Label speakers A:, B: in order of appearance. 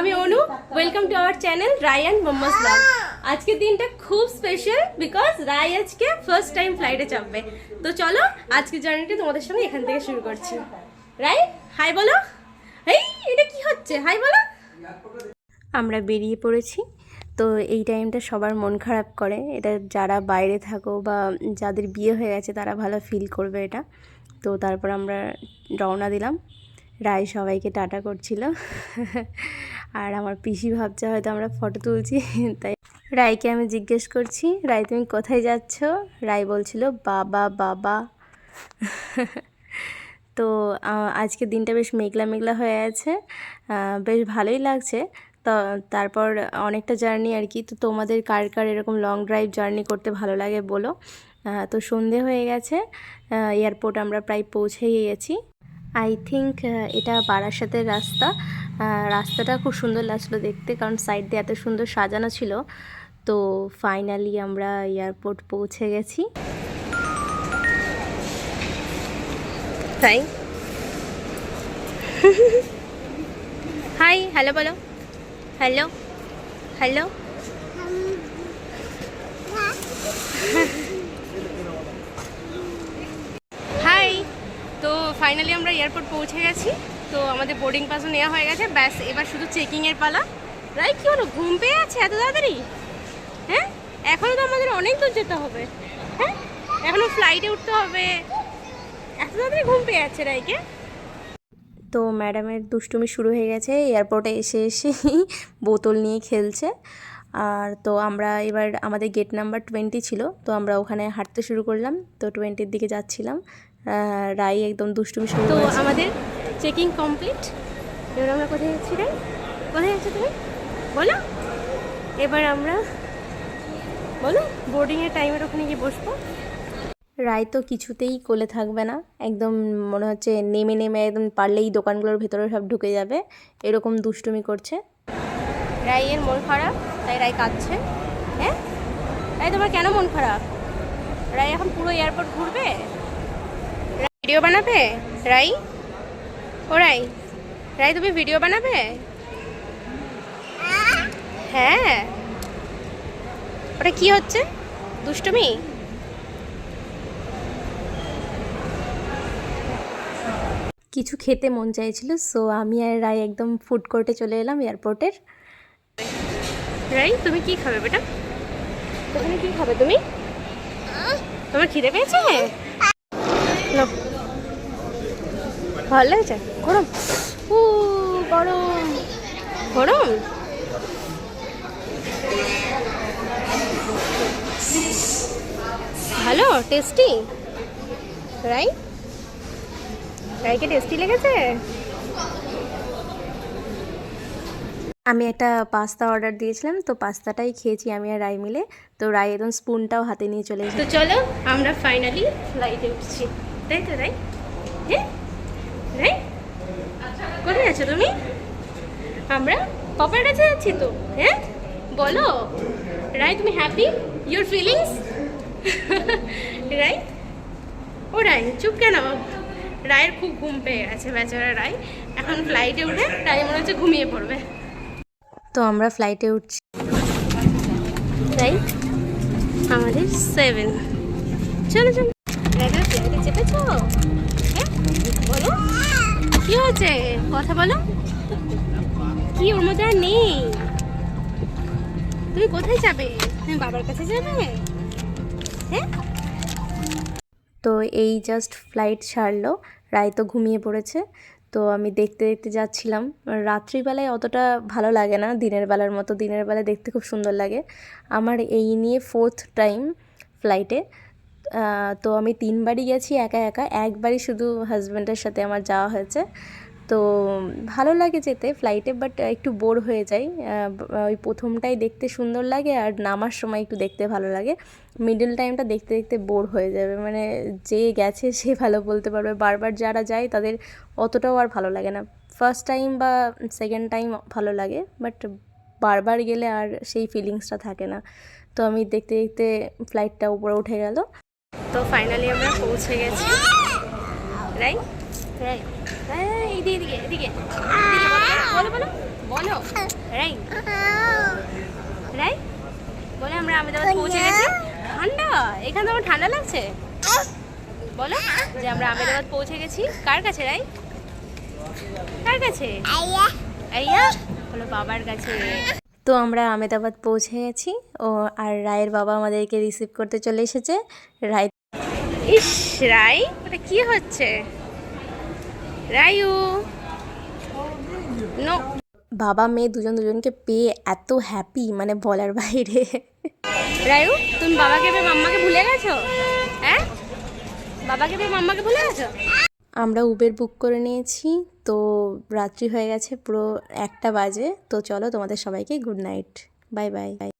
A: আমি Anu, welcome to our channel Rai and mamma's blog. আজকের দিনটা খুব স্পেশাল বিকজ রাই আজকে ফার্স্ট টাইম ফ্লাইটে চাপবে। তো চলো আজকের জার্নিটা তোমাদের সঙ্গে এখান থেকে শুরু করছি। রাই হাই বলো। এই এটা কি হচ্ছে, হাই বলো। আমরা বেরিয়ে পড়েছি। তো এই টাইমটা সবার মন খারাপ করে, এটা যারা বাইরে থাকো বা যাদের বিয়ে হয়ে গেছে তারা ভালো ফিল করবে এটা। তো তারপর আমরা রওনা দিলাম। রায় সবাইকে টাটা করছিল আর আমার পিসি ভাবছে হয়তো আমরা ফটো তুলছি, তাই রায়কে আমি জিজ্ঞেস করছি, রায় তুমি কোথায় যাচ্ছ? রায় বলছিল বাবা বাবা। তো আজকে দিনটা বেশ মেঘলা মেঘলা হয়ে আছে, বেশ ভালোই লাগছে। তো তারপর অনেকটা জার্নি আর কি। তো তোমাদের কার কার এরকম লং ড্রাইভ জার্নি করতে ভালো লাগে বলো। তো সন্ধে হয়ে গেছে, এয়ারপোর্ট আমরা প্রায় পৌঁছেই গেছি। আই থিঙ্ক এটা বারাসাতের রাস্তা। রাস্তাটা খুব সুন্দর লাগছিলো দেখতে, কারণ সাইড দিয়ে এত সুন্দর সাজানো ছিল। তো ফাইনালি আমরা এয়ারপোর্ট পৌঁছে গেছি। তাই হাই হ্যালো বলো, হ্যালো হ্যালো। হাই। তো ফাইনালি আমরা এয়ারপোর্ট পৌঁছে গেছি। তো আমাদের বোর্ডিং পাসও নেওয়া হয়ে গেছে, ব্যাস এবার শুধু চেকিংয়ের পালা। রাই কি হলো, ঘুম পেয়ে আছে এত তাড়াতাড়ি? হ্যাঁ, এখনও তো আমাদের অনেক দূর যেতে হবে। হ্যাঁ, এখনও ফ্লাইটে উঠতে হবে, এত তাড়াতাড়ি ঘুম পেয়ে আছে রাইকে? তো ম্যাডামের দুষ্টুমি শুরু হয়ে গেছে, এয়ারপোর্টে এসে এসে বোতল নিয়ে খেলছে। আর তো আমরা এবার আমাদের গেট নাম্বার 20 ছিল, তো আমরা ওখানে হাঁটতে শুরু করলাম। তো 20-র দিকে যাচ্ছিলাম, রাই একদম দুষ্টুমি শুরু। তো আমাদের চেকিং কমপ্লিট। এবার আমরা কোথায় যাচ্ছি রাই? কোথায় যাচ্ছ তুমি বলো? এবার আমরা বলো বোর্ডিংয়ের টাইমের ওখানে গিয়ে বসবো। রায় তো কিছুতেই কোলে থাকবে না, একদম মনে হচ্ছে নেমে নেমে একদম পারলেই দোকানগুলোর ভেতরে সব ঢুকে যাবে, এরকম দুষ্টুমি করছে। রাইয়ের মন খারাপ, তাই রায় কাঁদছে। হ্যাঁ রাই, তোমার কেন মন খারাপ? রাই এখন পুরো এয়ারপোর্ট ঘুরবে, ভিডিও বানাবে রাই? ও রাই, রাই তুমি ভিডিও বানাবে? হ্যাঁ। ওটা কি হচ্ছে, দুষ্টুমি? কিছু খেতে মন চাইছিল, সো আমি আর রাই একদম ফুড কোর্টে চলে এলাম এয়ারপোর্টের। রাই তুমি কি খাবে বেটা? ওখানে কি খাবে তুমি? তোমার খিদে পেয়েছে? না ভালো লাগছে? গরম, গরম গরম। ভালো টেস্টি। রাই, রাইকে টেস্টি লেগেছে? আমি একটা পাস্তা অর্ডার দিয়েছিলাম, তো পাস্তাটাই খেয়েছি আমি আর রাই মিলে। তো রাই একদম স্পুনটাও হাতে নিয়ে চলে এসেছে। তো চলো আমরা ফাইনালি ফ্লাইটে উঠছি, তাই তো রাই? হ্যাঁ রাই, কোথায় আছো তুমি? আমরা পাপার কাছে যাচ্ছি তো। হ্যাঁ বলো রাই, তুমি হ্যাপি? Your feelings? রাই, ও রাই চুপ কেন? রায়ের খুব ঘুম পেয়ে গেছে বেচারা রাই, এখন ফ্লাইটে উঠে রাই মনে হচ্ছে ঘুমিয়ে পড়বে। তো আমরা ফ্লাইটে উঠছি। রাই আমাদের 7। চলো চলো রাইটা ফ্লাইটে চেপেছো? হ্যাঁ বলো কি হয়েছে, কথা বলো। কি ওর মধ্যে আর নেই? তুমি কোথায় যাবে? তুমি বাবার কাছে যাবে? হ্যাঁ। তো এই জাস্ট ফ্লাইট ছাড়লো, রায় তো ঘুমিয়ে পড়েছে। তো আমি দেখতে দেখতে যাচ্ছিলাম। রাত্রিবেলায় অতটা ভালো লাগে না দিনের বেলার মতো, দিনের বেলায় দেখতে খুব সুন্দর লাগে। আমার এই নিয়ে 4th টাইম ফ্লাইটে। তো আমি 3বারই গেছি একা একা, একবারই শুধু হাজব্যান্ডের সাথে আমার যাওয়া হয়েছে। তো ভালো লাগে যেতে ফ্লাইটে, বাট একটু বোর হয়ে যাই। ওই প্রথমটাই দেখতে সুন্দর লাগে আর নামার সময় একটু দেখতে ভালো লাগে। মিডল টাইমটা দেখতে দেখতে বোর হয়ে যাবে, মানে যে গেছে সে ভালো বলতে পারবে। বারবার যারা যায় তাদের অতটাও আর ভালো লাগে না। ফার্স্ট টাইম বা সেকেন্ড টাইম ভালো লাগে, বাট বারবার গেলে আর সেই ফিলিংসটা থাকে না। তো আমি দেখতে দেখতে ফ্লাইটটা উপরে উঠে গেল। তো ফাইনালি আমরা পৌঁছে গেছি। রাইট রাইট, এদিকে এদিকে এদিকে বলো বলো বলো। রাই রাই বলে আমরা আহমেদাবাদ পৌঁছে গেছি। ঠান্ডা, এখানে আমার ঠান্ডা লাগছে। বলো যে আমরা আহমেদাবাদ পৌঁছে গেছি। কার কাছে রাই? কার কাছে? আইয়া বলো বাবার কাছে। তো আমরা আহমেদাবাদ পৌঁছে গেছি ও আর রায়ের বাবা আমাদেরকে রিসিভ করতে চলে এসেছে। রায়, ইস রাই ওটা কি হচ্ছে? রায়ু নো, বাবা মেয়ে দুজনকে পেয়ে এত হ্যাপি মানে বলার বাইরে। রায়ু তুমি বাবাকে পেয়ে মাম্মাকে ভুলে গেছো? হ্যাঁ বাবাকে পেয়ে মাম্মাকে ভুলে গেছো? আমরা উবের বুক করে নিয়েছি। তো রাত্রি হয়ে গেছে, পুরো 1টা বাজে। তো চলো তোমাদের সবাইকে গুড নাইট, বাই বাই।